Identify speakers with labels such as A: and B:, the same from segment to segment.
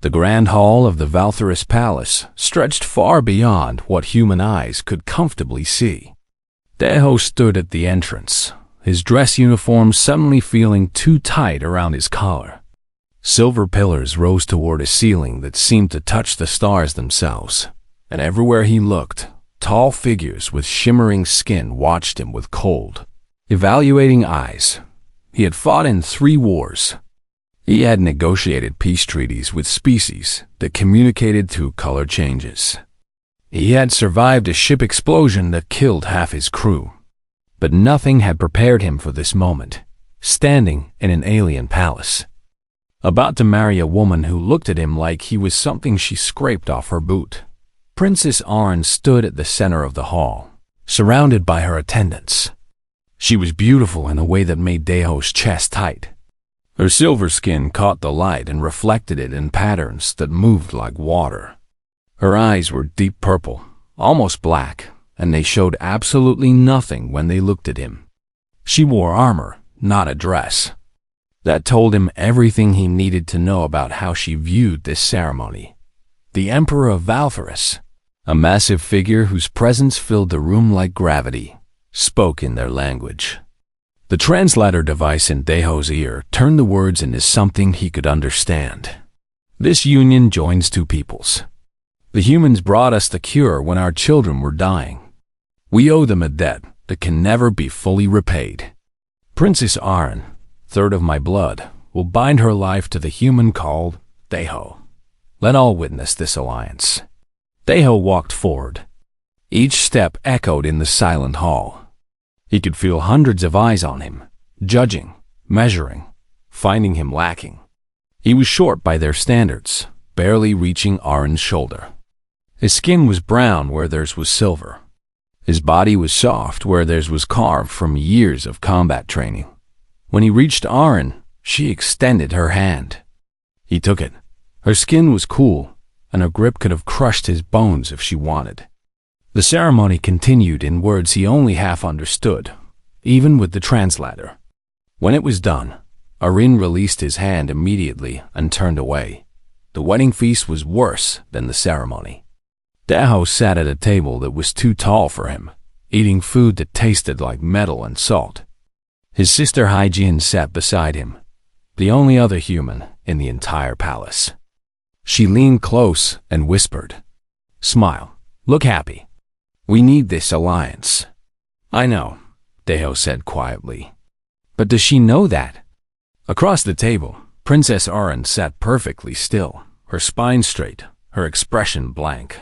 A: The grand hall of the Valtherus Palace stretched far beyond what human eyes could comfortably see. Deho stood at the entrance, his dress uniform suddenly feeling too tight around his collar. Silver pillars rose toward a ceiling that seemed to touch the stars themselves, and everywhere he looked, tall figures with shimmering skin watched him with cold, evaluating eyes. He had fought in 3 wars. He had negotiated peace treaties with species that communicated through color changes. He had survived a ship explosion that killed half his crew. But nothing had prepared him for this moment, standing in an alien palace, about to marry a woman who looked at him like he was something she scraped off her boot. Princess Arn stood at the center of the hall, surrounded by her attendants. She was beautiful in a way that made Deho's chest tight. Her silver skin caught the light and reflected it in patterns that moved like water. Her eyes were deep purple, almost black, and they showed absolutely nothing when they looked at him. She wore armor, not a dress. That told him everything he needed to know about how she viewed this ceremony. The Emperor of Valtherus, a massive figure whose presence filled the room like gravity, spoke in their language. The translator device in Deho's ear turned the words into something he could understand. This union joins 2 peoples. The humans brought us the cure when our children were dying. We owe them a debt that can never be fully repaid. Princess Arn, third of my blood, will bind her life to the human called Deho. Let all witness this alliance. Deho walked forward. Each step echoed in the silent hall. He could feel hundreds of eyes on him, judging, measuring, finding him lacking. He was short by their standards, barely reaching Arn's shoulder. His skin was brown where theirs was silver. His body was soft where theirs was carved from years of combat training. When he reached Arn, she extended her hand. He took it. Her skin was cool, and her grip could have crushed his bones if she wanted. The ceremony continued in words he only half understood, even with the translator. When it was done, Arn released his hand immediately and turned away. The wedding feast was worse than the ceremony. Deho sat at a table that was too tall for him, eating food that tasted like metal and salt. His sister Hygiene sat beside him, the only other human in the entire palace. She leaned close and whispered, "Smile, look happy. We need this alliance." "I know," Deho said quietly. "But does she know that?" Across the table, Princess Arn sat perfectly still, her spine straight, her expression blank.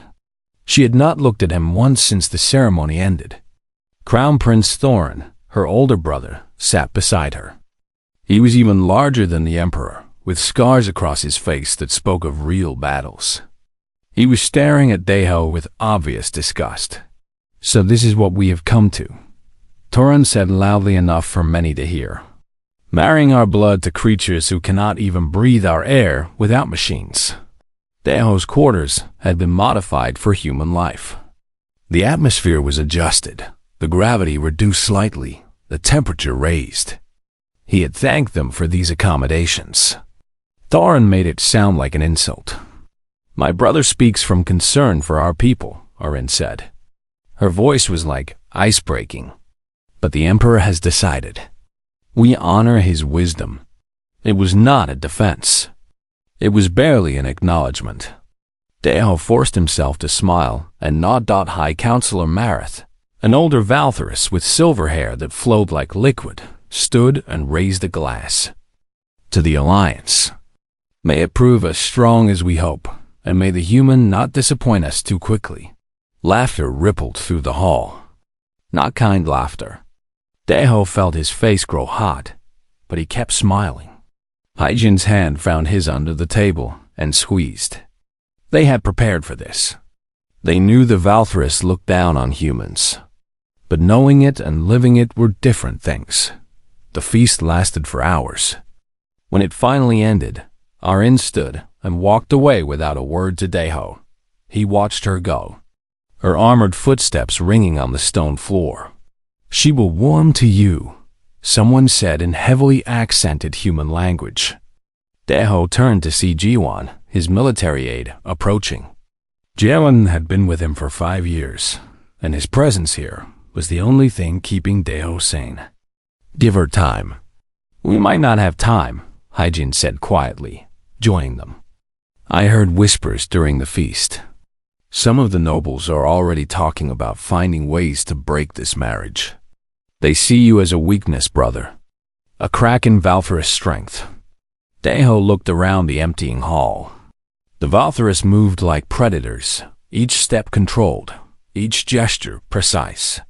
A: She had not looked at him once since the ceremony ended. Crown Prince Thorin, her older brother, sat beside her. He was even larger than the Emperor, with scars across his face that spoke of real battles. He was staring at Deho with obvious disgust. "So this is what we have come to," Thorin said loudly enough for many to hear. "Marrying our blood to creatures who cannot even breathe our air without machines." Deho's quarters had been modified for human life. The atmosphere was adjusted, the gravity reduced slightly, the temperature raised. He had thanked them for these accommodations. Thorin made it sound like an insult. "My brother speaks from concern for our people," Arn said. Her voice was like ice breaking. "But the Emperor has decided. We honor his wisdom." It was not a defense. It was barely an acknowledgement. Deho forced himself to smile and nod. High Counselor Mareth, an older Valtherus with silver hair that flowed like liquid, stood and raised a glass. "To the Alliance. May it prove as strong as we hope, and may the human not disappoint us too quickly." Laughter rippled through the hall. Not kind laughter. Deho felt his face grow hot, but he kept smiling. Hygiene's hand found his under the table and squeezed. They had prepared for this. They knew the Valtherus looked down on humans. But knowing it and living it were different things. The feast lasted for hours. When it finally ended, Arn stood and walked away without a word to Deho. He watched her go, her armored footsteps ringing on the stone floor. "She will warm to you," someone said in heavily accented human language. Deho turned to see Jiwan, his military aide, approaching. Jalen had been with him for 5 years, and his presence here was the only thing keeping Deho sane. "Give her time." "We might not have time," Hyjin said quietly, joining them. "I heard whispers during the feast. Some of the nobles are already talking about finding ways to break this marriage. They see you as a weakness, brother. A crack in Valthyris' strength." Deho looked around the emptying hall. The Valthyris moved like predators, each step controlled, each gesture precise.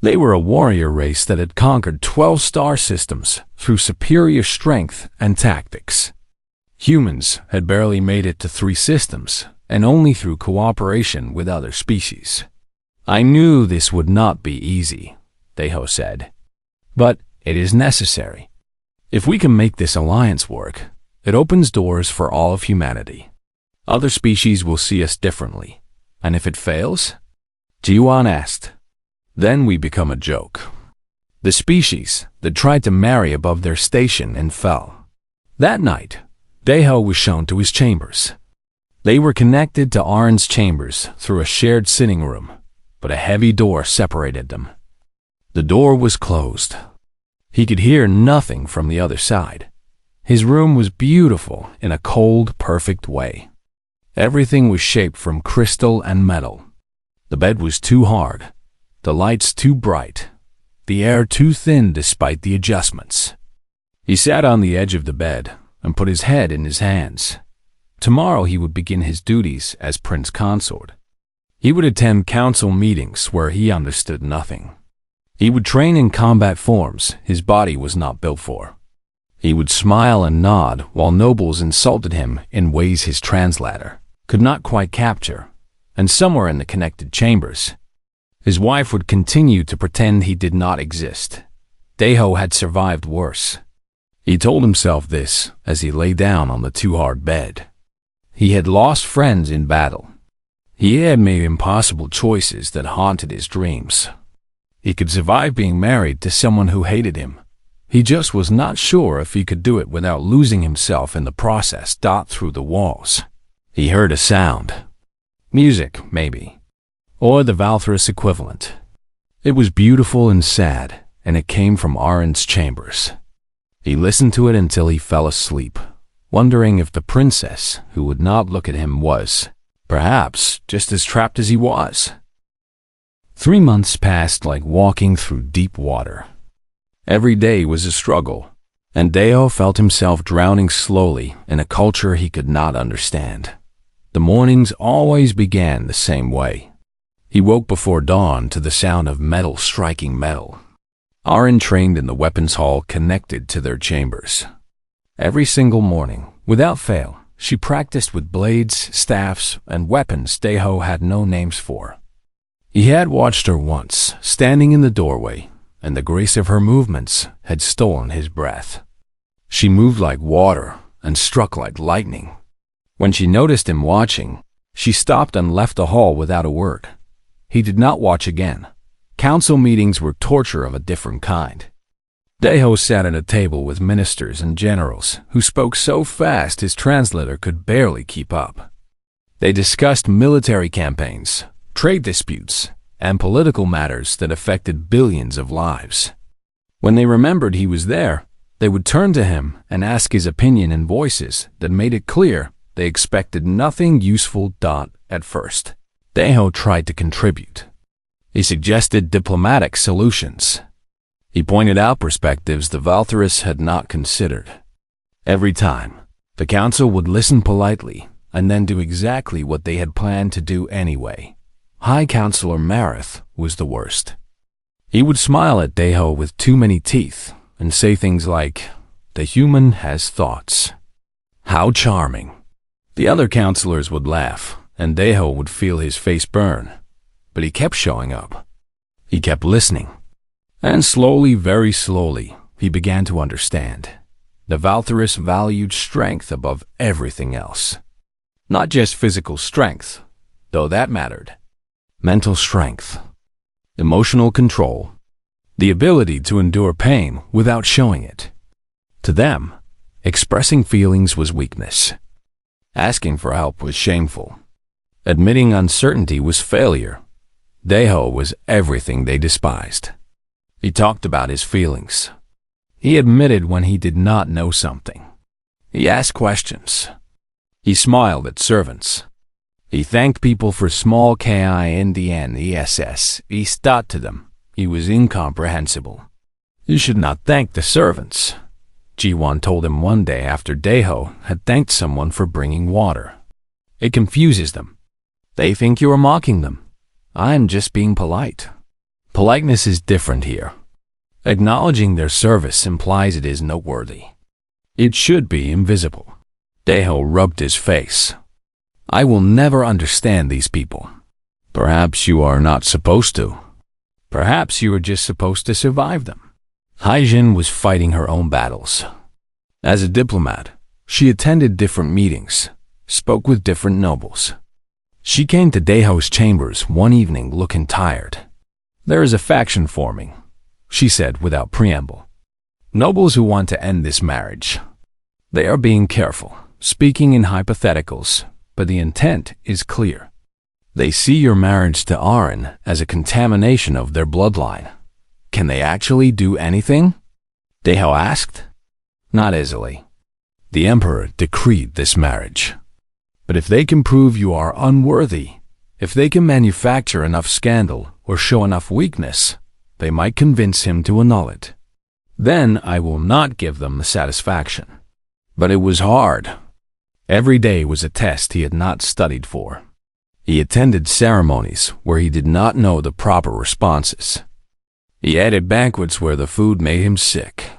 A: They were a warrior race that had conquered 12 star systems through superior strength and tactics. Humans had barely made it to 3 systems, and only through cooperation with other species. "I knew this would not be easy," Deho said. "But it is necessary. If we can make this alliance work, it opens doors for all of humanity. Other species will see us differently, and if it fails," Jiwan asked, "then we become a joke." The species that tried to marry above their station and fell. That night, Deho was shown to his chambers. They were connected to Arin's chambers through a shared sitting room, but a heavy door separated them. The door was closed. He could hear nothing from the other side. His room was beautiful in a cold, perfect way. Everything was shaped from crystal and metal. The bed was too hard, the lights too bright, the air too thin despite the adjustments. He sat on the edge of the bed and put his head in his hands. Tomorrow he would begin his duties as Prince Consort. He would attend council meetings where he understood nothing. He would train in combat forms his body was not built for. He would smile and nod while nobles insulted him in ways his translator could not quite capture, and somewhere in the connected chambers, his wife would continue to pretend he did not exist. Deho had survived worse. He told himself this as he lay down on the too hard bed. He had lost friends in battle. He had made impossible choices that haunted his dreams. He could survive being married to someone who hated him. He just was not sure if he could do it without losing himself in the process. Through the walls, he heard a sound. Music, maybe. Or the Valthyris equivalent. It was beautiful and sad, and it came from Arin's chambers. He listened to it until he fell asleep, wondering if the princess who would not look at him was, perhaps, just as trapped as he was. 3 months passed like walking through deep water. Every day was a struggle, and Deho felt himself drowning slowly in a culture he could not understand. The mornings always began the same way. He woke before dawn to the sound of metal striking metal. Arin trained in the weapons hall connected to their chambers. Every single morning, without fail, she practiced with blades, staffs, and weapons Deho had no names for. He had watched her once, standing in the doorway, and the grace of her movements had stolen his breath. She moved like water and struck like lightning. When she noticed him watching, she stopped and left the hall without a word. He did not watch again. Council meetings were torture of a different kind. Deho sat at a table with ministers and generals who spoke so fast his translator could barely keep up. They discussed military campaigns, trade disputes, and political matters that affected billions of lives. When they remembered he was there, they would turn to him and ask his opinion in voices that made it clear they expected nothing useful. At first, Deho tried to contribute. He suggested diplomatic solutions. He pointed out perspectives the Valthyris had not considered. Every time, the council would listen politely and then do exactly what they had planned to do anyway. High Counselor Marith was the worst. He would smile at Deho with too many teeth and say things like, "The human has thoughts." How charming. The other counselors would laugh, and Deho would feel his face burn. But he kept showing up. He kept listening. And slowly, very slowly, he began to understand. The Valthyris valued strength above everything else. Not just physical strength, though that mattered. Mental strength, emotional control, the ability to endure pain without showing it. To them, expressing feelings was weakness. Asking for help was shameful. Admitting uncertainty was failure. Deho was everything they despised. He talked about his feelings. He admitted when he did not know something. He asked questions. He smiled at servants. He thanked people for small kindness. He stuck to them. He was incomprehensible. You should not thank the servants, Jiwan told him one day after Deho had thanked someone for bringing water. It confuses them. They think you are mocking them. I'm just being polite. Politeness is different here. Acknowledging their service implies it is noteworthy. It should be invisible. Deho rubbed his face. I will never understand these people. Perhaps you are not supposed to. Perhaps you are just supposed to survive them. Haijin was fighting her own battles. As a diplomat, she attended different meetings, spoke with different nobles. She came to Deho's chambers one evening looking tired. There is a faction forming, she said without preamble. Nobles who want to end this marriage. They are being careful, speaking in hypotheticals, but the intent is clear. They see your marriage to Arin as a contamination of their bloodline. Can they actually do anything? Deho asked. Not easily. The emperor decreed this marriage. But if they can prove you are unworthy, if they can manufacture enough scandal or show enough weakness, they might convince him to annul it. Then I will not give them the satisfaction. But it was hard. Every day was a test he had not studied for. He attended ceremonies where he did not know the proper responses. He ate at banquets where the food made him sick.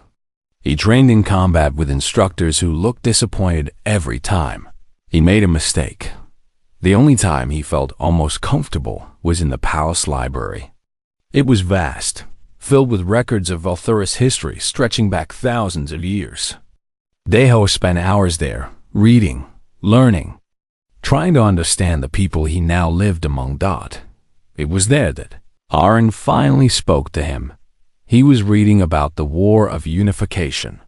A: He trained in combat with instructors who looked disappointed every time. He made a mistake. The only time he felt almost comfortable was in the palace library. It was vast, filled with records of Valthuris history stretching back thousands of years. Deho spent hours there, reading, learning, trying to understand the people he now lived among. It was there that Arin finally spoke to him. He was reading about the War of Unification,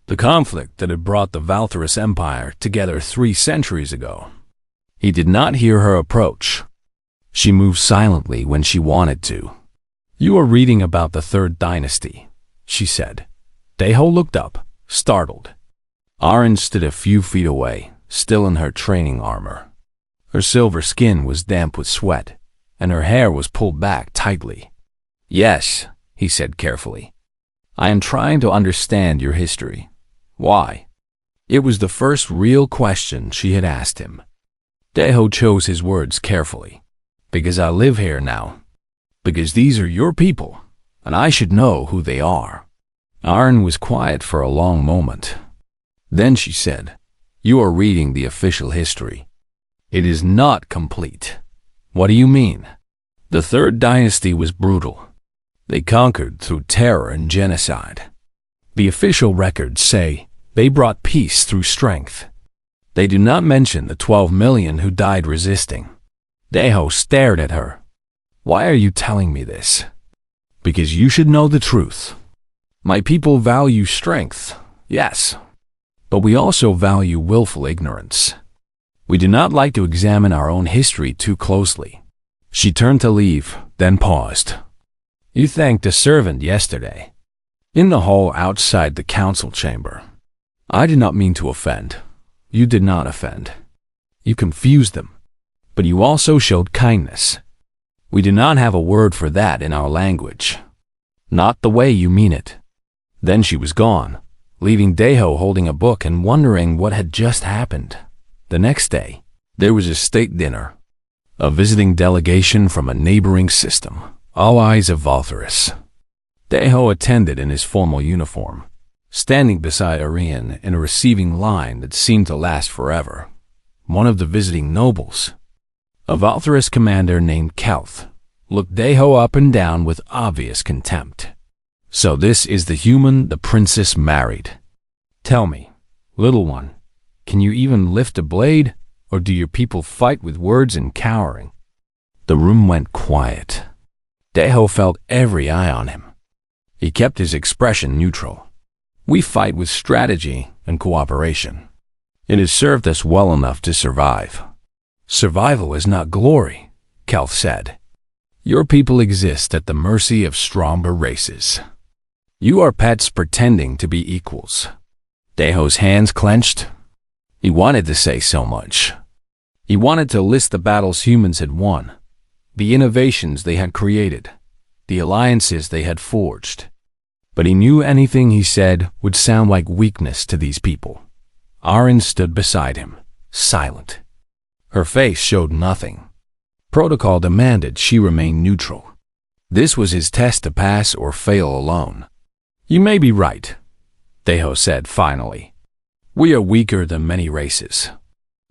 A: the conflict that had brought the Valthuris Empire together 3 centuries ago. He did not hear her approach. She moved silently when she wanted to. You are reading about the Third Dynasty, she said. Deho looked up, startled. Arin stood a few feet away, still in her training armor. Her silver skin was damp with sweat, and her hair was pulled back tightly. Yes, he said carefully. I am trying to understand your history. Why? It was the first real question she had asked him. Deho chose his words carefully. Because I live here now. Because these are your people, and I should know who they are. Arin was quiet for a long moment. Then she said, You are reading the official history. It is not complete. What do you mean? The Third Dynasty was brutal. They conquered through terror and genocide. The official records say they brought peace through strength. They do not mention the 12 million who died resisting. Deho stared at her. Why are you telling me this? Because you should know the truth. My people value strength, yes, but we also value willful ignorance. We do not like to examine our own history too closely. She turned to leave, then paused. You thanked a servant yesterday. In the hall outside the council chamber. I did not mean to offend. You did not offend. You confused them. But you also showed kindness. We do not have a word for that in our language. Not the way you mean it. Then she was gone, leaving Deho holding a book and wondering what had just happened. The next day, there was a state dinner. A visiting delegation from a neighboring system, all eyes of Valthuris. Deho attended in his formal uniform, standing beside Arian in a receiving line that seemed to last forever. One of the visiting nobles, a Valthuris commander named Kelth, looked Deho up and down with obvious contempt. So this is the human the princess married. Tell me, little one, can you even lift a blade, or do your people fight with words and cowering? The room went quiet. Deho felt every eye on him. He kept his expression neutral. We fight with strategy and cooperation. It has served us well enough to survive. Survival is not glory, Kelth said. Your people exist at the mercy of stronger races. You are pets pretending to be equals. Deho's hands clenched. He wanted to say so much. He wanted to list the battles humans had won, the innovations they had created, the alliances they had forged. But he knew anything he said would sound like weakness to these people. Aren stood beside him, silent. Her face showed nothing. Protocol demanded she remain neutral. This was his test to pass or fail alone. You may be right, Deho said finally. We are weaker than many races,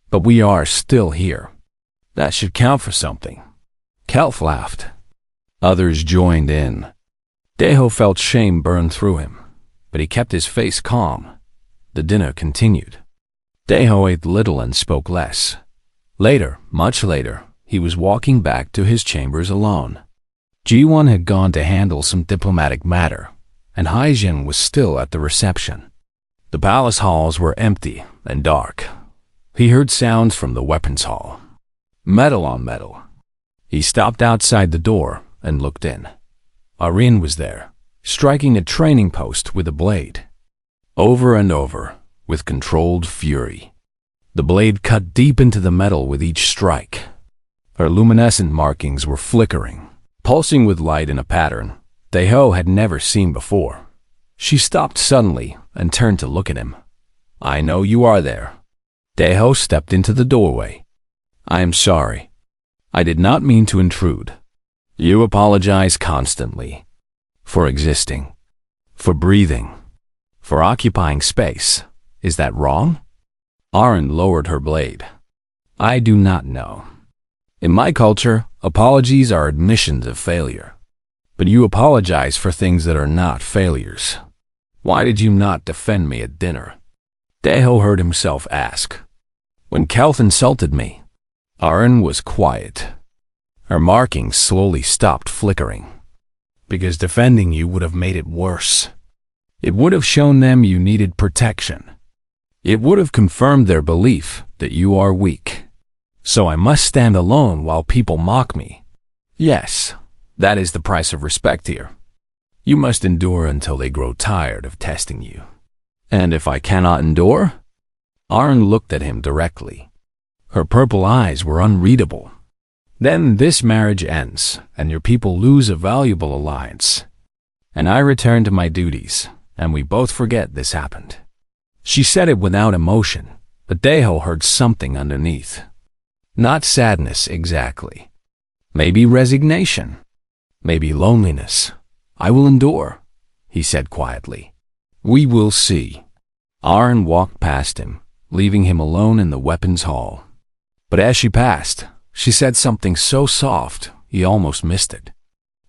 A: but we are still here. That should count for something. Kelth laughed. Others joined in. Deho felt shame burn through him, but he kept his face calm. The dinner continued. Deho ate little and spoke less. Later, much later, he was walking back to his chambers alone. Ji-won had gone to handle some diplomatic matter, and Haijin was still at the reception. The palace halls were empty and dark. He heard sounds from the weapons hall. Metal on metal. He stopped outside the door and looked in. Aren was there, striking a training post with a blade. Over and over, with controlled fury. The blade cut deep into the metal with each strike. Her luminescent markings were flickering, pulsing with light in a pattern Deho had never seen before. She stopped suddenly and turned to look at him. I know you are there. Deho stepped into the doorway. I am sorry. I did not mean to intrude. You apologize constantly. For existing. For breathing. For occupying space. Is that wrong? Aren lowered her blade. I do not know. In my culture, apologies are admissions of failure. But you apologize for things that are not failures. Why did you not defend me at dinner? Deho heard himself ask. When Kelth insulted me, Aren was quiet. Her markings slowly stopped flickering. Because defending you would have made it worse. It would have shown them you needed protection. It would have confirmed their belief that you are weak. So I must stand alone while people mock me. Yes, that is the price of respect here. You must endure until they grow tired of testing you. And if I cannot endure? Aren looked at him directly. Her purple eyes were unreadable. Then this marriage ends, and your people lose a valuable alliance. And I return to my duties, and we both forget this happened. She said it without emotion, but Deho heard something underneath. Not sadness exactly. Maybe resignation. Maybe loneliness. I will endure, he said quietly. We will see. Aren walked past him, leaving him alone in the weapons hall. But as she passed, she said something so soft, he almost missed it.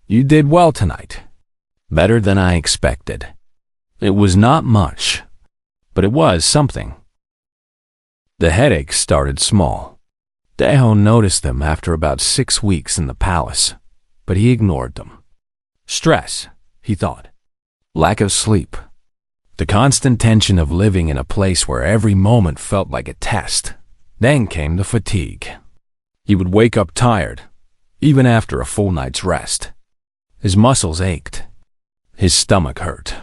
A: You did well tonight. Better than I expected. It was not much, but it was something. The headaches started small. Deho noticed them after about 6 weeks in the palace, but he ignored them. Stress, he thought. Lack of sleep. The constant tension of living in a place where every moment felt like a test. Then came the fatigue. He would wake up tired, even after a full night's rest. His muscles ached. His stomach hurt.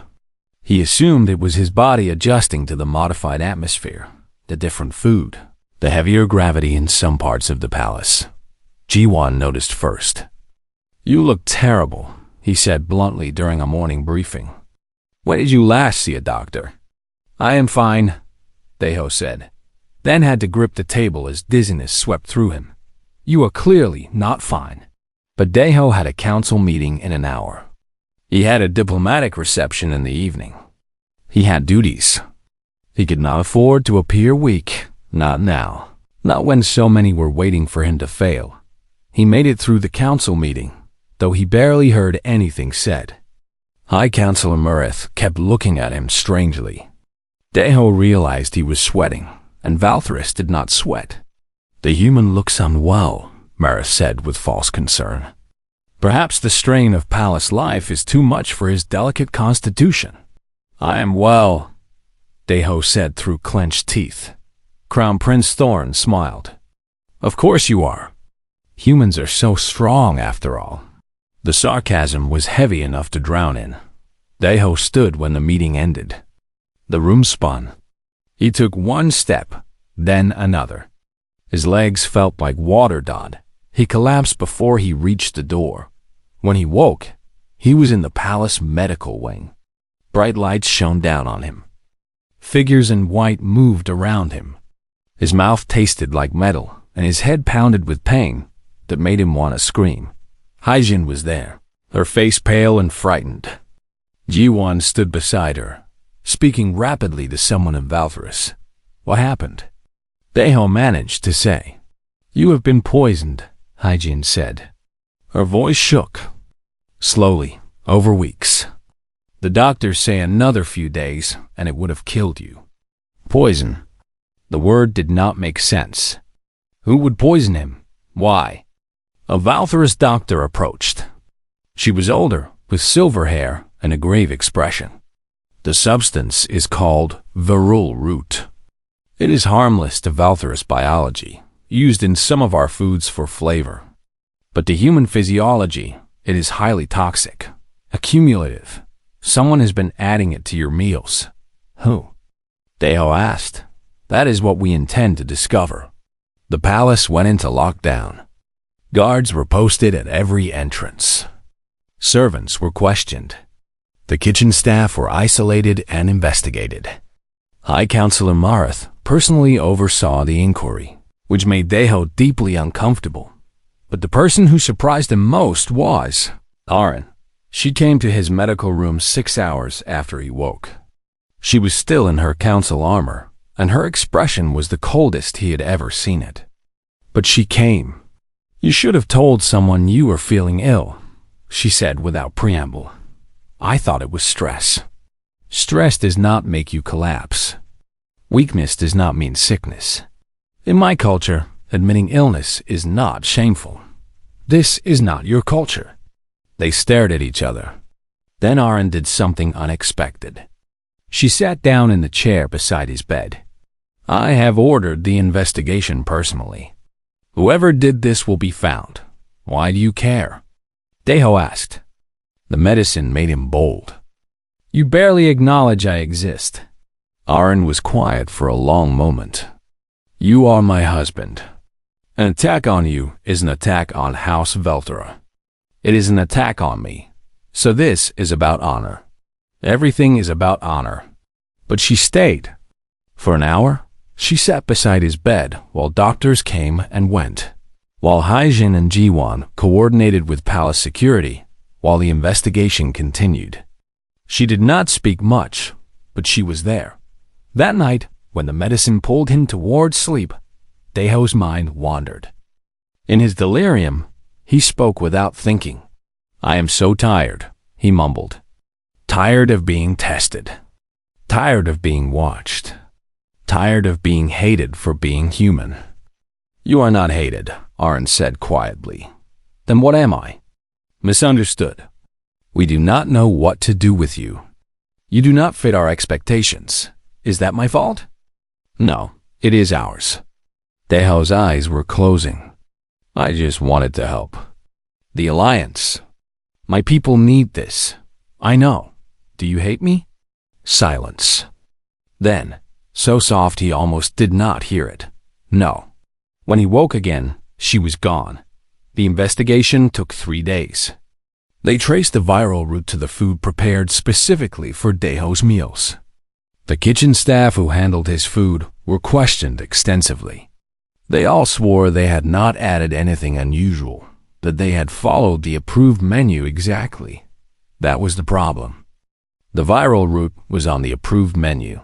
A: He assumed it was his body adjusting to the modified atmosphere, the different food, the heavier gravity in some parts of the palace. Ji-won noticed first. You look terrible, he said bluntly during a morning briefing. When did you last see a doctor? I am fine, Deho said, then had to grip the table as dizziness swept through him. You are clearly not fine. But Deho had a council meeting in an hour. He had a diplomatic reception in the evening. He had duties. He could not afford to appear weak, not now, not when so many were waiting for him to fail. He made it through the council meeting, though he barely heard anything said. High Counselor Murith kept looking at him strangely. Deho realized he was sweating, and Valthrus did not sweat. The human looks unwell, Murith said with false concern. Perhaps the strain of palace life is too much for his delicate constitution. I am well, Deho said through clenched teeth. Crown Prince Thorn smiled. Of course you are. Humans are so strong after all. The sarcasm was heavy enough to drown in. Deho stood when the meeting ended. The room spun. He took one step, then another. His legs felt like water dot. He collapsed before he reached the door. When he woke, he was in the palace medical wing. Bright lights shone down on him. Figures in white moved around him. His mouth tasted like metal, and his head pounded with pain that made him want to scream. Haijin was there, her face pale and frightened. Ji-won stood beside her, speaking rapidly to someone in Valtherus. What happened? Deho managed to say. You have been poisoned, Haijin said. Her voice shook. Slowly, over weeks. The doctors say another few days, and it would have killed you. Poison. The word did not make sense. Who would poison him? Why? A Valtherus doctor approached. She was older, with silver hair and a grave expression. The substance is called Virul root. It is harmless to Valtherus biology, used in some of our foods for flavor. But to human physiology, it is highly toxic, accumulative. Someone has been adding it to your meals. Who? Deho asked. That is what we intend to discover. The palace went into lockdown. Guards were posted at every entrance. Servants were questioned. The kitchen staff were isolated and investigated. High Counselor Marath personally oversaw the inquiry, which made Deho deeply uncomfortable. But the person who surprised him most was Aaron. She came to his medical room 6 hours after he woke. She was still in her council armor, and her expression was the coldest he had ever seen it. But she came. You should have told someone you were feeling ill, she said without preamble. I thought it was stress. Stress does not make you collapse. Weakness does not mean sickness. In my culture, admitting illness is not shameful. This is not your culture. They stared at each other. Then Aaron did something unexpected. She sat down in the chair beside his bed. I have ordered the investigation personally. Whoever did this will be found. Why do you care? Deho asked. The medicine made him bold. You barely acknowledge I exist. Aaron was quiet for a long moment. You are my husband. An attack on you is an attack on House Veltera. It is an attack on me. So this is about honor. Everything is about honor. But she stayed. For an hour, she sat beside his bed while doctors came and went, while Haijin and Ji-won coordinated with palace security, while the investigation continued. She did not speak much, but she was there. That night, when the medicine pulled him toward sleep, Deho's mind wandered. In his delirium, he spoke without thinking. I am so tired, he mumbled. Tired of being tested. Tired of being watched. Tired of being hated for being human. You are not hated, Aaron said quietly. Then what am I? Misunderstood. We do not know what to do with you. You do not fit our expectations. Is that my fault? No, it is ours. Deho's eyes were closing. I just wanted to help. The Alliance. My people need this. I know. Do you hate me? Silence. Then, so soft he almost did not hear it. No. When he woke again, she was gone. The investigation took 3 days. They traced the viral route to the food prepared specifically for Deho's meals. The kitchen staff who handled his food were questioned extensively. They all swore they had not added anything unusual, that they had followed the approved menu exactly. That was the problem. The viral route was on the approved menu.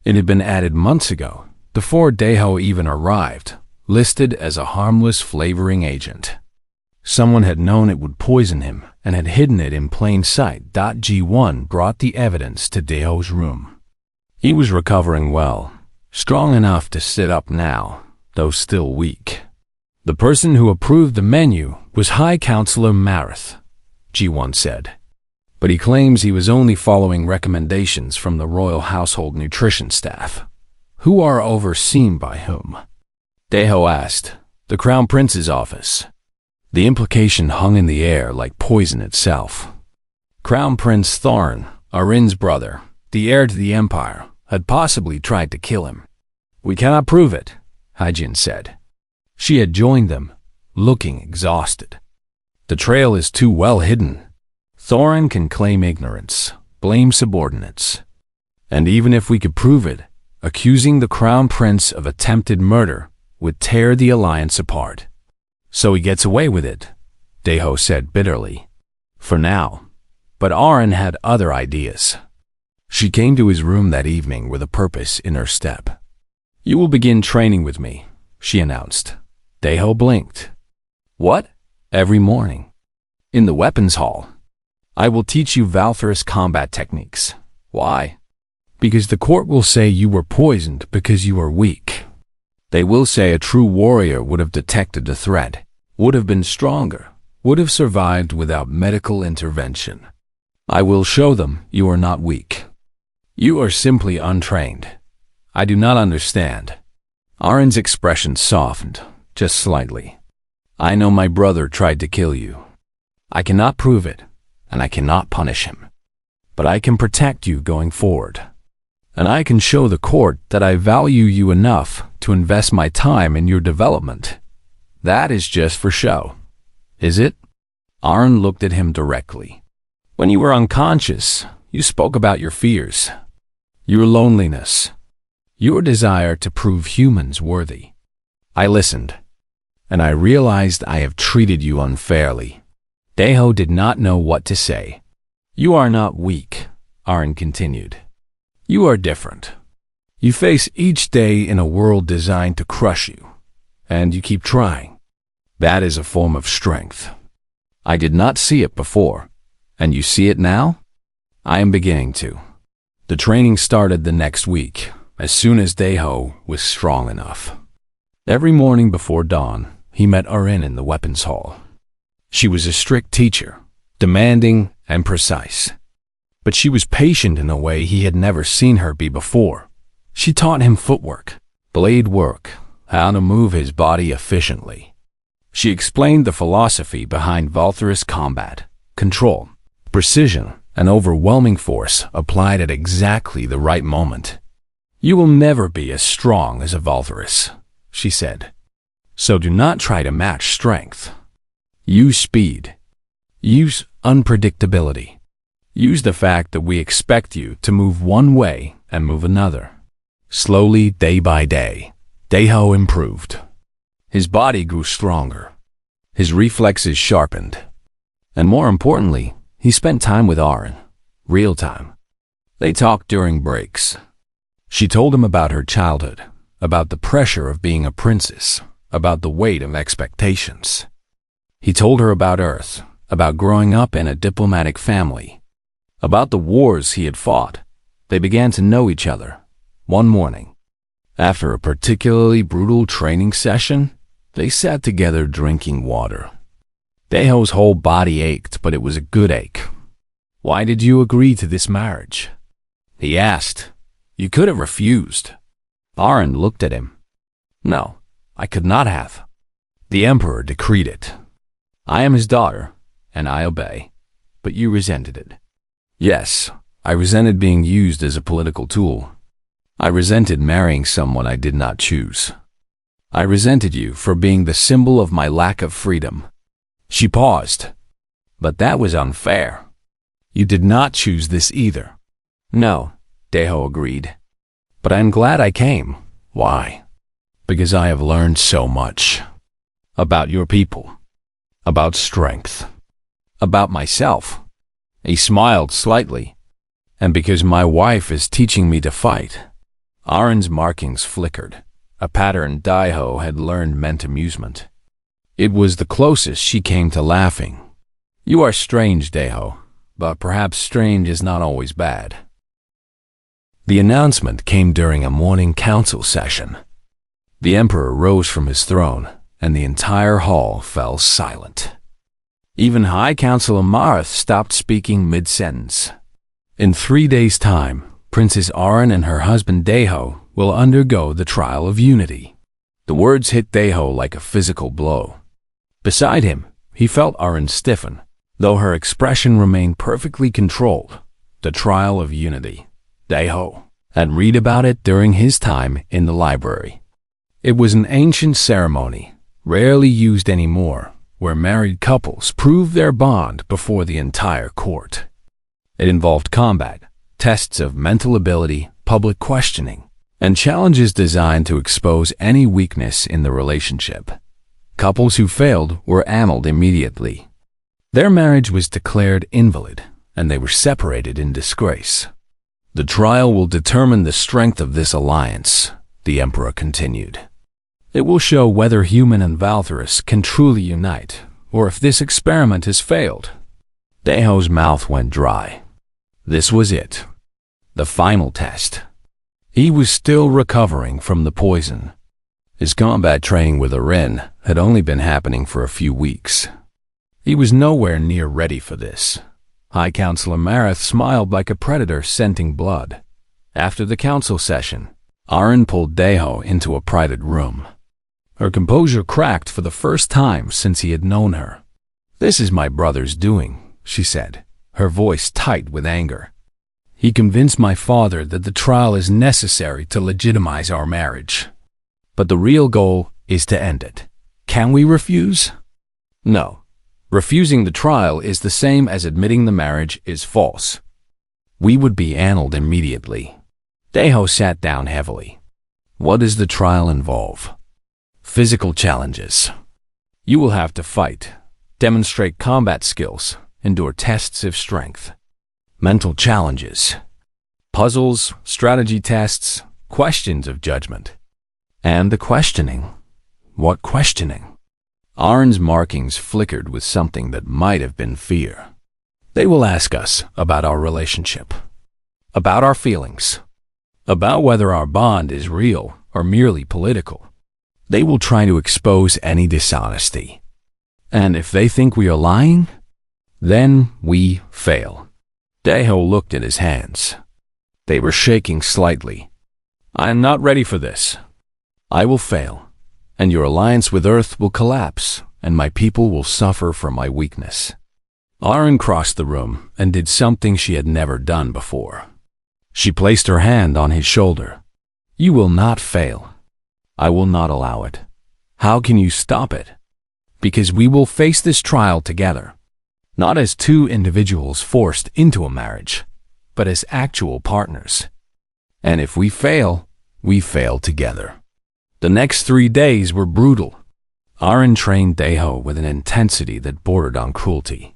A: It had been added months ago, before Deho even arrived, listed as a harmless flavoring agent. Someone had known it would poison him and had hidden it in plain sight. G1 brought the evidence to Deho's room. He was recovering well, strong enough to sit up now, though still weak. The person who approved the menu was High Counselor Marath, G1 said. But he claims he was only following recommendations from the Royal Household Nutrition staff. Who are overseen by whom? Deho asked. The Crown Prince's office. The implication hung in the air like poison itself. Crown Prince Thorin, Arin's brother, the heir to the Empire, had possibly tried to kill him. We cannot prove it, Hyjin said. She had joined them, looking exhausted. The trail is too well hidden. Thorin can claim ignorance, blame subordinates. And even if we could prove it, accusing the Crown Prince of attempted murder would tear the alliance apart. So he gets away with it, Deho said bitterly. For now. But Arin had other ideas. She came to his room that evening with a purpose in her step. You will begin training with me, she announced. Deho blinked. What? Every morning. In the weapons hall. I will teach you Valtherus combat techniques. Why? Because the court will say you were poisoned because you are weak. They will say a true warrior would have detected the threat, would have been stronger, would have survived without medical intervention. I will show them you are not weak. You are simply untrained. I do not understand. Arin's expression softened, just slightly. I know my brother tried to kill you. I cannot prove it, and I cannot punish him. But I can protect you going forward. And I can show the court that I value you enough to invest my time in your development. That is just for show. Is it? Arin looked at him directly. When you were unconscious, you spoke about your fears, your loneliness, your desire to prove humans worthy. I listened, and I realized I have treated you unfairly. Deho did not know what to say. You are not weak, Arin continued. You are different. You face each day in a world designed to crush you, and you keep trying. That is a form of strength. I did not see it before, and you see it now? I am beginning to. The training started the next week, as soon as Deho was strong enough. Every morning before dawn, he met Arin in the weapons hall. She was a strict teacher, demanding and precise. But she was patient in a way he had never seen her be before. She taught him footwork, blade work, how to move his body efficiently. She explained the philosophy behind Valtherus combat, control, precision, and overwhelming force applied at exactly the right moment. You will never be as strong as a Valtherus, she said. So do not try to match strength. Use speed. Use unpredictability. Use the fact that we expect you to move one way and move another. Slowly, day by day, Deho improved. His body grew stronger. His reflexes sharpened. And more importantly, he spent time with Arin. Real time. They talked during breaks. She told him about her childhood, about the pressure of being a princess, about the weight of expectations. He told her about Earth, about growing up in a diplomatic family, about the wars he had fought. They began to know each other. One morning, after a particularly brutal training session, they sat together drinking water. Deho's whole body ached, but it was a good ache. Why did you agree to this marriage? He asked. You could have refused. Arin looked at him. No, I could not have. The Emperor decreed it. I am his daughter, and I obey. But you resented it. Yes, I resented being used as a political tool. I resented marrying someone I did not choose. I resented you for being the symbol of my lack of freedom. She paused. But that was unfair. You did not choose this either. No, Deho agreed. But I am glad I came. Why? Because I have learned so much. About your people. About strength. About myself. He smiled slightly. And because my wife is teaching me to fight. Arin's markings flickered. A pattern Deho had learned meant amusement. It was the closest she came to laughing. You are strange, Deho, but perhaps strange is not always bad. The announcement came during a morning council session. The Emperor rose from his throne, and the entire hall fell silent. Even High Counselor Marth stopped speaking mid-sentence. In 3 days' time, Princess Arin and her husband Deho will undergo the trial of unity. The words hit Daeho like a physical blow. Beside him, he felt Arin stiffen, though her expression remained perfectly controlled. The trial of unity. Daeho had read about it during his time in the library. It was an ancient ceremony, rarely used anymore, where married couples proved their bond before the entire court. It involved combat, tests of mental ability, public questioning, and challenges designed to expose any weakness in the relationship. Couples who failed were annulled immediately. Their marriage was declared invalid, and they were separated in disgrace. The trial will determine the strength of this alliance, the Emperor continued. It will show whether human and Valtherus can truly unite, or if this experiment has failed. Daeho's mouth went dry. This was it. The final test. He was still recovering from the poison. His combat training with Arin had only been happening for a few weeks. He was nowhere near ready for this. High Counselor Mareth smiled like a predator scenting blood. After the council session, Arin pulled Daeho into a private room. Her composure cracked for the first time since he had known her. "This is my brother's doing," she said, her voice tight with anger. "He convinced my father that the trial is necessary to legitimize our marriage. But the real goal is to end it. Can we refuse? No. Refusing the trial is the same as admitting the marriage is false. We would be annulled immediately." Daeho sat down heavily. "What does the trial involve?" "Physical challenges. You will have to fight, demonstrate combat skills, endure tests of strength. Mental challenges. Puzzles, strategy tests, questions of judgment. And the questioning. What questioning?" Arin's markings flickered with something that might have been fear. "They will ask us about our relationship, about our feelings, about whether our bond is real or merely political. They will try to expose any dishonesty. And if they think we are lying, then we fail." Daeho looked at his hands. They were shaking slightly. "I am not ready for this. I will fail, and your alliance with Earth will collapse, and my people will suffer from my weakness." Arin crossed the room and did something she had never done before. She placed her hand on his shoulder. "You will not fail. I will not allow it. How can you stop it? Because we will face this trial together, not as two individuals forced into a marriage, but as actual partners. And if we fail together." The next 3 days were brutal. Arin trained Daeho with an intensity that bordered on cruelty.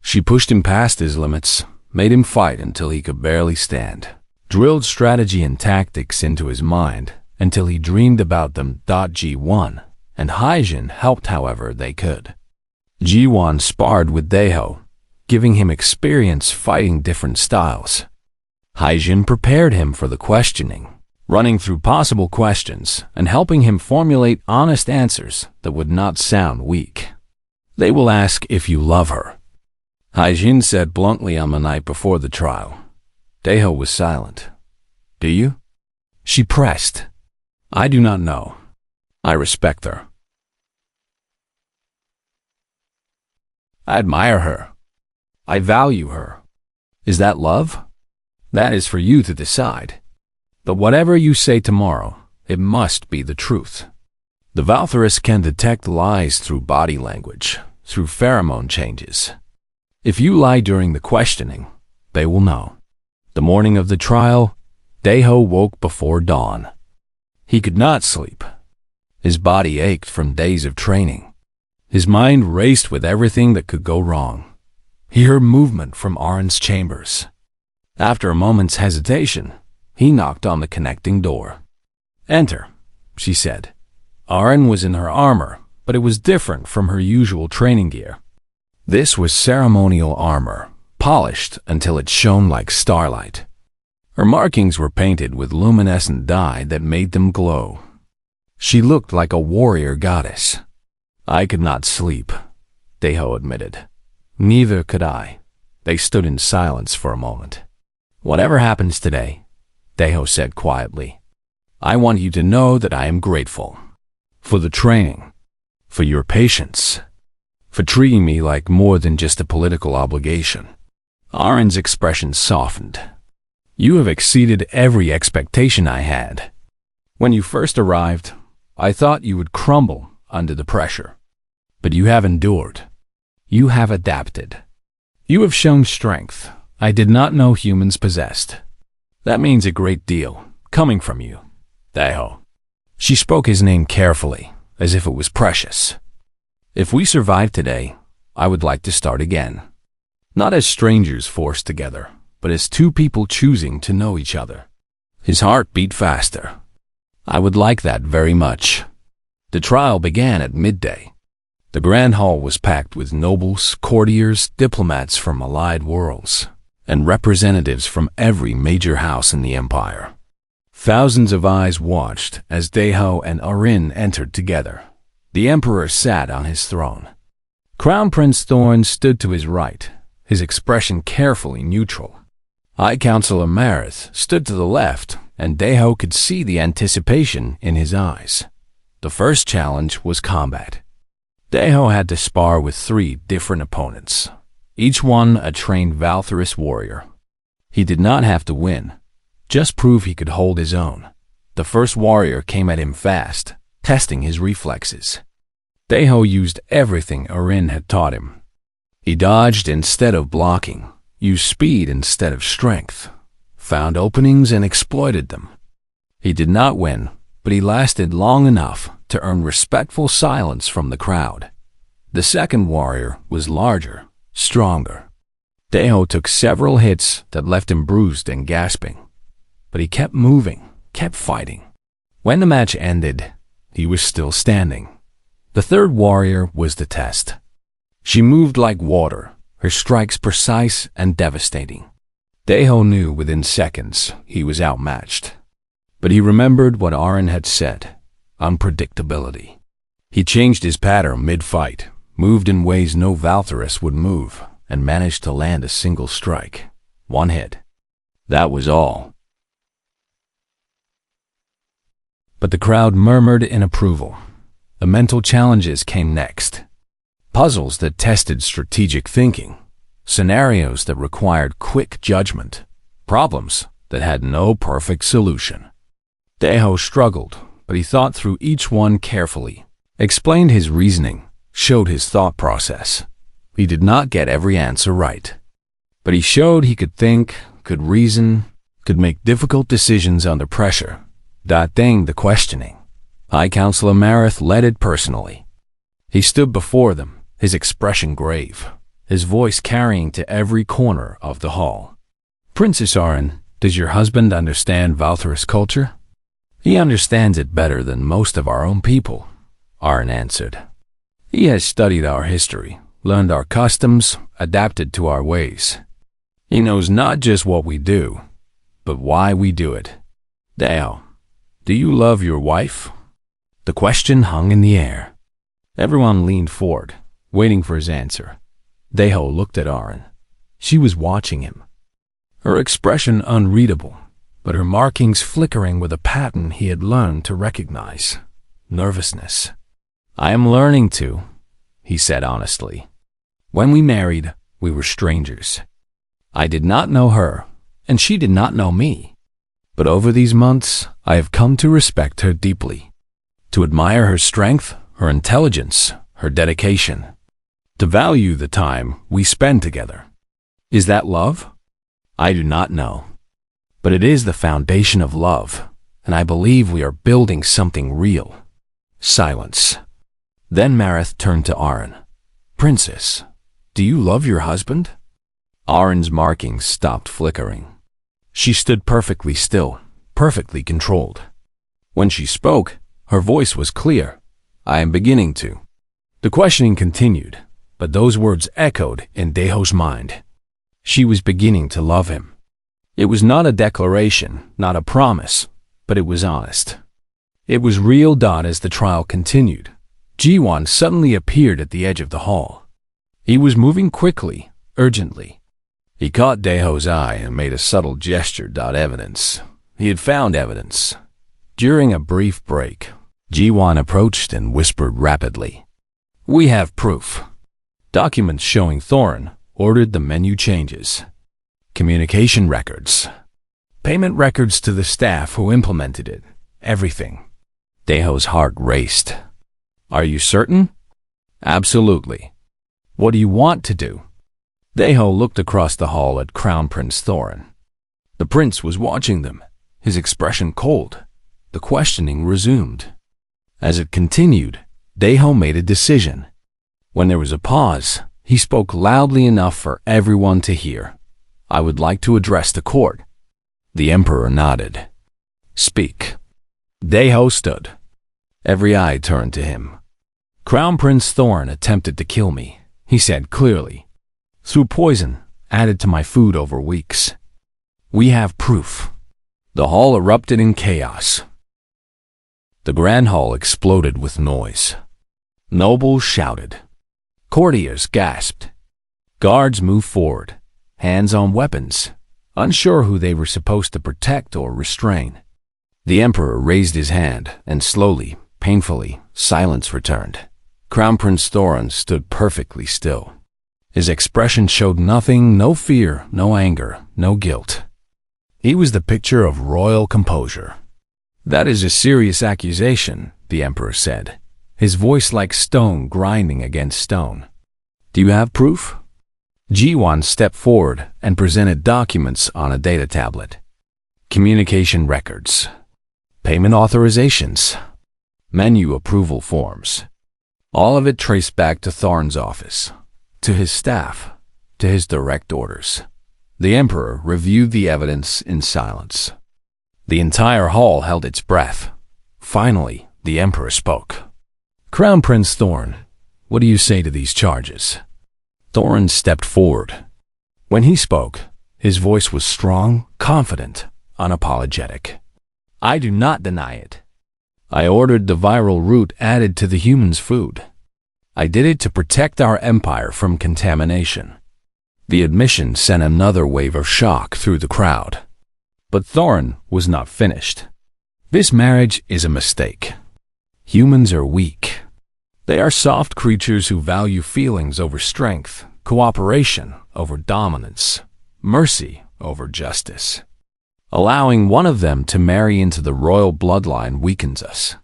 A: She pushed him past his limits, made him fight until he could barely stand, drilled strategy and tactics into his mind until he dreamed about them. G1 and Haijin helped however they could. G1 sparred with Daeho, giving him experience fighting different styles. Haijin prepared him for the questioning, running through possible questions and helping him formulate honest answers that would not sound weak. "They will ask if you love her," Haijin said bluntly on the night before the trial. Daeho was silent. "Do you?" She pressed. "I do not know. I respect her. I admire her. I value her. Is that love? That is for you to decide. But whatever you say tomorrow, it must be the truth." The Valtherus can detect lies through body language, through pheromone changes. If you lie during the questioning, they will know. The morning of the trial, Daeho woke before dawn. He could not sleep. His body ached from days of training. His mind raced with everything that could go wrong. He heard movement from Arin's chambers. After a moment's hesitation, he knocked on the connecting door. "Enter," she said. Arin was in her armor, but it was different from her usual training gear. This was ceremonial armor, polished until it shone like starlight. Her markings were painted with luminescent dye that made them glow. She looked like a warrior goddess. "I could not sleep," Daeho admitted. "Neither could I." They stood in silence for a moment. "Whatever happens today," Daeho said quietly, I want you to know that I am grateful for the training, for your patience, for treating me like more than just a political obligation. Arin's expression softened. You have exceeded every expectation I had. When you first arrived, I thought you would crumble under the pressure. But you have endured. You have adapted. You have shown strength I did not know humans possessed. That means a great deal, coming from you, Daeho. She spoke his name carefully, as if it was precious. If we survive today, I would like to start again. Not as strangers forced together, but as two people choosing to know each other. His heart beat faster. I would like that very much. The trial began at midday. The grand hall was packed with nobles, courtiers, diplomats from allied worlds, and representatives from every major house in the empire. Thousands of eyes watched as Daeho and Arin entered together. The emperor sat on his throne. Crown Prince Thorn stood to his right, his expression carefully neutral. High Counselor Marith stood to the left, and Daeho could see the anticipation in his eyes. The first challenge was combat. Daeho had to spar with 3 different opponents, each one a trained Valtherus warrior. He did not have to win, just prove he could hold his own. The first warrior came at him fast, testing his reflexes. Daeho used everything Arin had taught him. He dodged instead of blocking, used speed instead of strength, found openings and exploited them. He did not win, but he lasted long enough to earn respectful silence from the crowd. The second warrior was larger, stronger. Daeho took several hits that left him bruised and gasping, but he kept moving, kept fighting. When the match ended, he was still standing. The third warrior was the test. She moved like water, her strikes precise and devastating. Daeho knew within seconds he was outmatched. But he remembered what Arin had said, unpredictability. He changed his pattern mid-fight, moved in ways no Valtherus would move, and managed to land a single strike. 1 hit. That was all. But the crowd murmured in approval. The mental challenges came next. Puzzles that tested strategic thinking, scenarios that required quick judgment, problems that had no perfect solution. Daeho struggled, but he thought through each one carefully, explained his reasoning, showed his thought process. He did not get every answer right, but he showed he could think, could reason, could make difficult decisions under pressure. That thing, the questioning. High Counselor Marith led it personally. He stood before them, his expression grave, his voice carrying to every corner of the hall. Princess Arin, does your husband understand Valtherus culture? He understands it better than most of our own people, Arin answered. He has studied our history, learned our customs, adapted to our ways. He knows not just what we do, but why we do it. Daeho, do you love your wife? The question hung in the air. Everyone leaned forward, waiting for his answer. Daeho looked at Arin. She was watching him. Her expression unreadable, but her markings flickering with a pattern he had learned to recognize. Nervousness. I am learning to, he said honestly. When we married, we were strangers. I did not know her, and she did not know me. But over these months, I have come to respect her deeply, to admire her strength, her intelligence, her dedication, to value the time we spend together. Is that love? I do not know. But it is the foundation of love, and I believe we are building something real. Silence. Then Marith turned to Arin. Princess, do you love your husband? Arin's markings stopped flickering. She stood perfectly still, perfectly controlled. When she spoke, her voice was clear. I am beginning to. The questioning continued, but those words echoed in Daeho's mind. She was beginning to love him. It was not a declaration, not a promise, but it was honest. It was real. As the trial continued, Jiwan suddenly appeared at the edge of the hall. He was moving quickly, urgently. He caught Daeho's eye and made a subtle gesture. Evidence. He had found evidence. During a brief break, Jiwan approached and whispered rapidly, "We have proof. Documents showing Thorin ordered the menu changes. Communication records. Payment records to the staff who implemented it. Everything." Daeho's heart raced. "Are you certain?" "Absolutely. What do you want to do?" Daeho looked across the hall at Crown Prince Thorin. The prince was watching them, his expression cold. The questioning resumed. As it continued, Daeho made a decision. When there was a pause, he spoke loudly enough for everyone to hear. "I would like to address the court." The emperor nodded. "Speak." Daeho stood. Every eye turned to him. "Crown Prince Thorin attempted to kill me," he said clearly, "through poison added to my food over weeks. We have proof." The hall erupted in chaos. The grand hall exploded with noise. Nobles shouted. Courtiers gasped. Guards moved forward, hands on weapons, unsure who they were supposed to protect or restrain. The emperor raised his hand, and slowly, painfully, silence returned. Crown Prince Thorin stood perfectly still. His expression showed nothing, no fear, no anger, no guilt. He was the picture of royal composure. "That is a serious accusation," the emperor said, his voice like stone grinding against stone. "Do you have proof?" Jiwan stepped forward and presented documents on a data tablet. Communication records, payment authorizations, menu approval forms. All of it traced back to Thorin's office, to his staff, to his direct orders. The emperor reviewed the evidence in silence. The entire hall held its breath. Finally, the emperor spoke. "Crown Prince Thorin, what do you say to these charges?" Thorin stepped forward. When he spoke, his voice was strong, confident, unapologetic. "I do not deny it. I ordered the viral root added to the humans' food. I did it to protect our empire from contamination." The admission sent another wave of shock through the crowd. But Thorin was not finished. "This marriage is a mistake. Humans are weak. They are soft creatures who value feelings over strength, cooperation over dominance, mercy over justice. Allowing one of them to marry into the royal bloodline weakens us.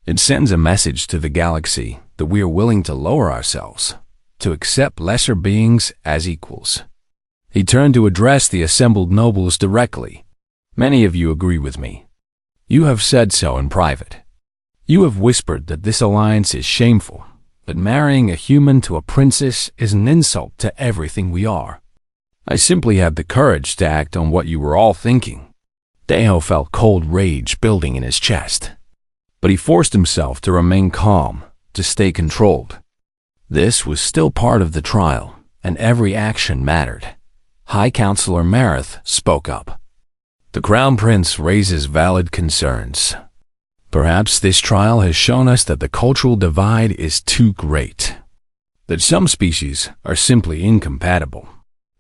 A: It sends a message to the galaxy that we are willing to lower ourselves, to accept lesser beings as equals." He turned to address the assembled nobles directly. "Many of you agree with me. You have said so in private. You have whispered that this alliance is shameful, that marrying a human to a princess is an insult to everything we are. I simply had the courage to act on what you were all thinking." Daeho felt cold rage building in his chest. But he forced himself to remain calm, to stay controlled. This was still part of the trial, and every action mattered. High Counselor Marith spoke up. "The Crown Prince raises valid concerns. Perhaps this trial has shown us that the cultural divide is too great, that some species are simply incompatible."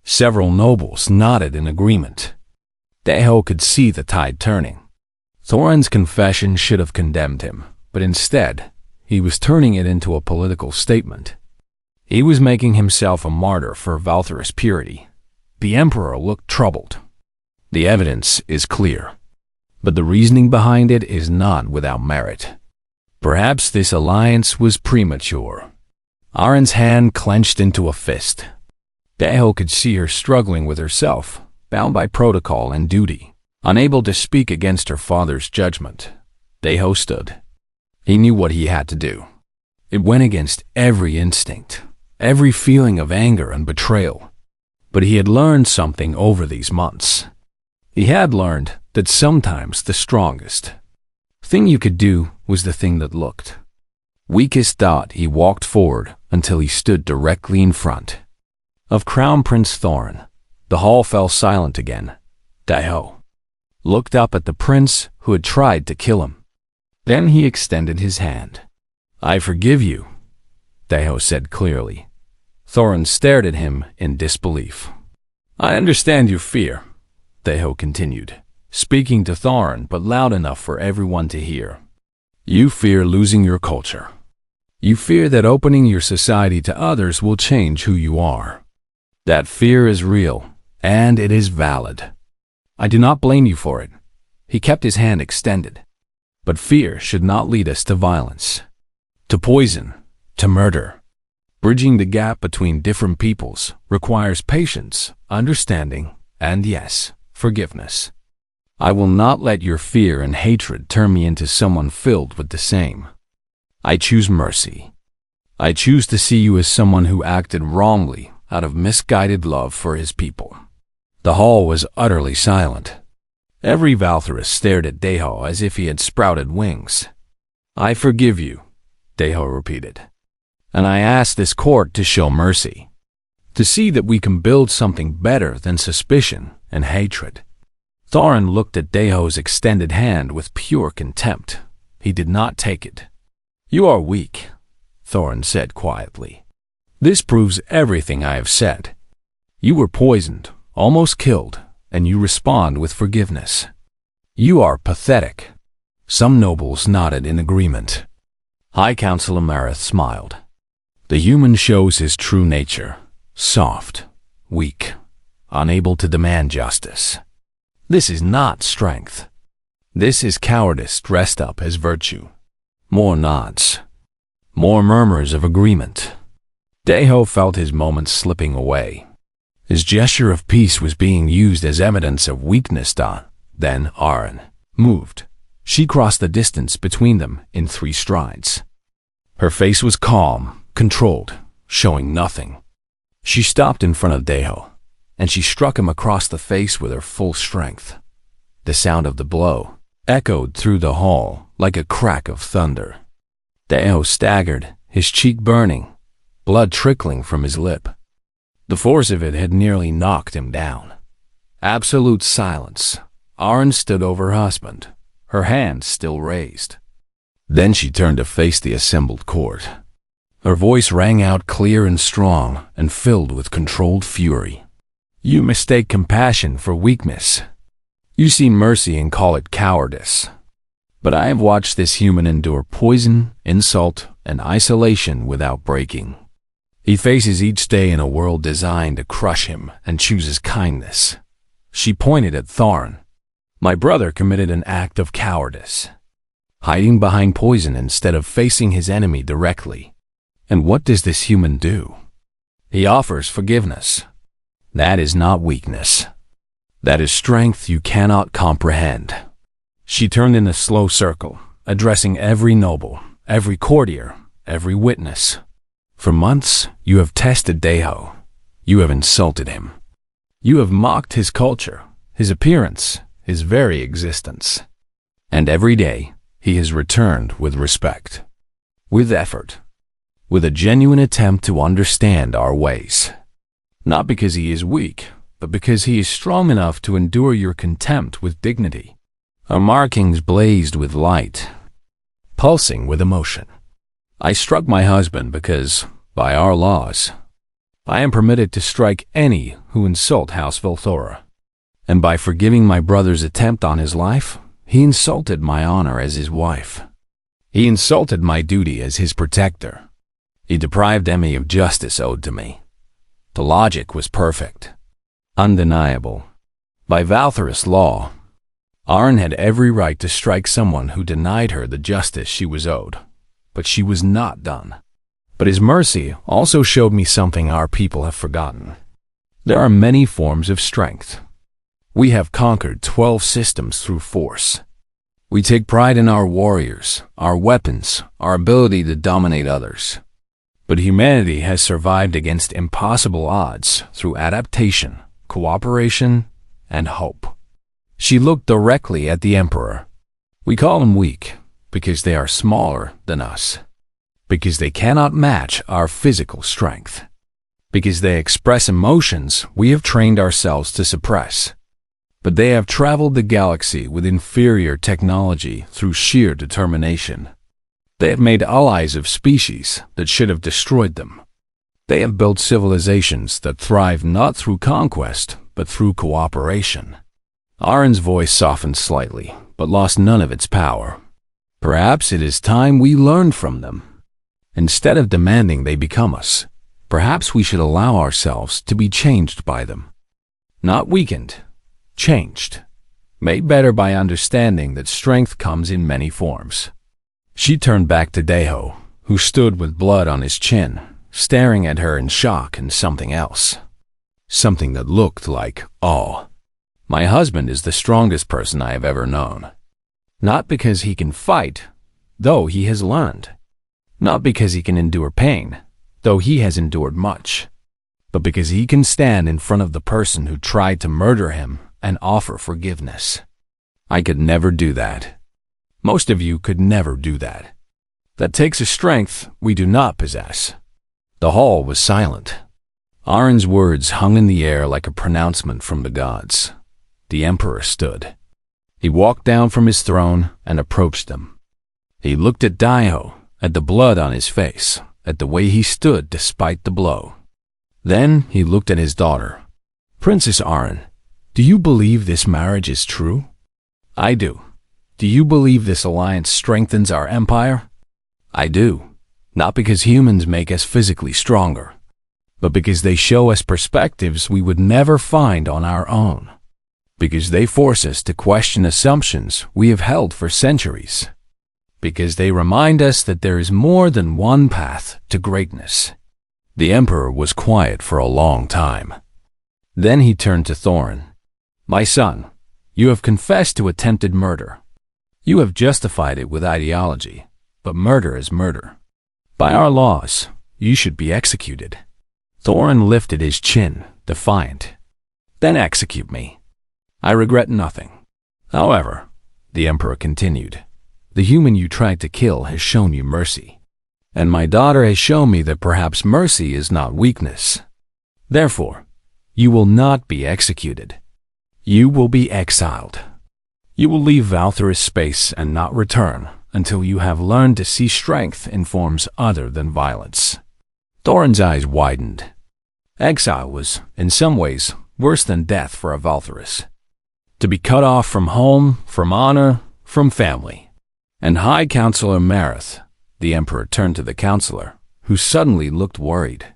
A: Several nobles nodded in agreement. Daeho could see the tide turning. Thorin's confession should have condemned him, but instead, he was turning it into a political statement. He was making himself a martyr for Valther's purity. The emperor looked troubled. "The evidence is clear, but the reasoning behind it is not without merit. Perhaps this alliance was premature." Arin's hand clenched into a fist. Daeho could see her struggling with herself, bound by protocol and duty, unable to speak against her father's judgment. Daeho stood. He knew what he had to do. It went against every instinct, every feeling of anger and betrayal. But he had learned something over these months. He had learned that sometimes the strongest thing you could do was the thing that looked weakest. He walked forward until he stood directly in front of Crown Prince Thorin. The hall fell silent again. Daeho looked up at the prince who had tried to kill him. Then he extended his hand. "I forgive you," Daeho said clearly. Thorin stared at him in disbelief. "I understand your fear," Daeho continued. speaking to Thorin but loud enough for everyone to hear. You fear losing your culture. You fear that opening your society to others will change who you are. That fear is real, and it is valid. I do not blame you for it. He kept his hand extended. But fear should not lead us to violence, to poison, to murder. Bridging the gap between different peoples requires patience, understanding, and yes, forgiveness. I will not let your fear and hatred turn me into someone filled with the same. I choose mercy. I choose to see you as someone who acted wrongly out of misguided love for his people. The hall was utterly silent. Every Valtherus stared at Deho as if he had sprouted wings. I forgive you, Deho repeated. And I ask this court to show mercy, to see that we can build something better than suspicion and hatred. Thorin looked at Deho's extended hand with pure contempt. He did not take it. You are weak, Thorin said quietly. This proves everything I have said. You were poisoned, almost killed, and you respond with forgiveness. You are pathetic. Some nobles nodded in agreement. High Counselor Mareth smiled. The human shows his true nature, soft, weak, unable to demand justice. This is not strength. This is cowardice dressed up as virtue. More nods. More murmurs of agreement. Deho felt his moments slipping away. His gesture of peace was being used as evidence of weakness. Then Arryn moved. She crossed the distance between them in 3 strides. Her face was calm, controlled, showing nothing. She stopped in front of Deho, and she struck him across the face with her full strength. The sound of the blow echoed through the hall like a crack of thunder. Deho staggered, his cheek burning, blood trickling from his lip. The force of it had nearly knocked him down. Absolute silence. Arryn stood over her husband, her hand still raised. Then she turned to face the assembled court. Her voice rang out clear and strong and filled with controlled fury. You mistake compassion for weakness. You see mercy and call it cowardice. But I have watched this human endure poison, insult, and isolation without breaking. He faces each day in a world designed to crush him and chooses kindness. She pointed at Thorin. My brother committed an act of cowardice, hiding behind poison instead of facing his enemy directly. And what does this human do? He offers forgiveness. That is not weakness. That is strength you cannot comprehend. She turned in a slow circle, addressing every noble, every courtier, every witness. For months, you have tested Deho. You have insulted him. You have mocked his culture, his appearance, his very existence. And every day, he has returned with respect, with effort, with a genuine attempt to understand our ways. Not because he is weak, but because he is strong enough to endure your contempt with dignity. Our markings blazed with light, pulsing with emotion. I struck my husband because, by our laws, I am permitted to strike any who insult House Volthora. And by forgiving my brother's attempt on his life, he insulted my honor as his wife. He insulted my duty as his protector. He deprived Emmy of justice owed to me. The logic was perfect, undeniable. By Valtherus law, Arryn had every right to strike someone who denied her the justice she was owed. But she was not done. But his mercy also showed me something our people have forgotten. There are many forms of strength. We have conquered 12 systems through force. We take pride in our warriors, our weapons, our ability to dominate others. But humanity has survived against impossible odds through adaptation, cooperation, and hope. She looked directly at the Emperor. We call them weak because they are smaller than us, because they cannot match our physical strength, because they express emotions we have trained ourselves to suppress. But they have traveled the galaxy with inferior technology through sheer determination. They have made allies of species that should have destroyed them. They have built civilizations that thrive not through conquest, but through cooperation. Arin's voice softened slightly, but lost none of its power. Perhaps it is time we learned from them. Instead of demanding they become us, perhaps we should allow ourselves to be changed by them. Not weakened, changed. Made better by understanding that strength comes in many forms. She turned back to Deho, who stood with blood on his chin, staring at her in shock and something else. Something that looked like awe. My husband is the strongest person I have ever known. Not because he can fight, though he has learned. Not because he can endure pain, though he has endured much. But because he can stand in front of the person who tried to murder him and offer forgiveness. I could never do that. Most of you could never do that. That takes a strength we do not possess. The hall was silent. Arin's words hung in the air like a pronouncement from the gods. The Emperor stood. He walked down from his throne and approached them. He looked at Daiho, at the blood on his face, at the way he stood despite the blow. Then he looked at his daughter. Princess Arin, do you believe this marriage is true? I do. Do you believe this alliance strengthens our empire? I do. Not because humans make us physically stronger, but because they show us perspectives we would never find on our own. Because they force us to question assumptions we have held for centuries. Because they remind us that there is more than one path to greatness. The Emperor was quiet for a long time. Then he turned to Thorin. My son, you have confessed to attempted murder. You have justified it with ideology, but murder is murder. By our laws, you should be executed. Thorin lifted his chin, defiant. Then execute me. I regret nothing. However, the Emperor continued, the human you tried to kill has shown you mercy. And my daughter has shown me that perhaps mercy is not weakness. Therefore, you will not be executed. You will be exiled. You will leave Valther's space and not return until you have learned to see strength in forms other than violence. Thorin's eyes widened. Exile was, in some ways, worse than death for a Valtherus. To be cut off from home, from honor, from family. And High Counselor Mareth, the Emperor turned to the counselor, who suddenly looked worried.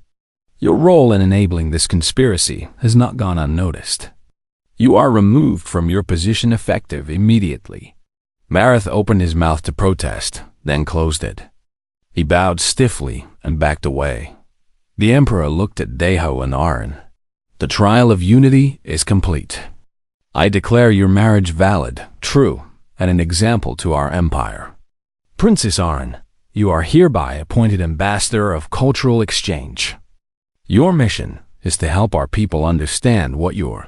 A: Your role in enabling this conspiracy has not gone unnoticed. You are removed from your position effective immediately. Mareth opened his mouth to protest, then closed it. He bowed stiffly and backed away. The Emperor looked at Deho and Arin. The trial of unity is complete. I declare your marriage valid, true, and an example to our empire. Princess Arin, you are hereby appointed ambassador of cultural exchange. Your mission is to help our people understand what your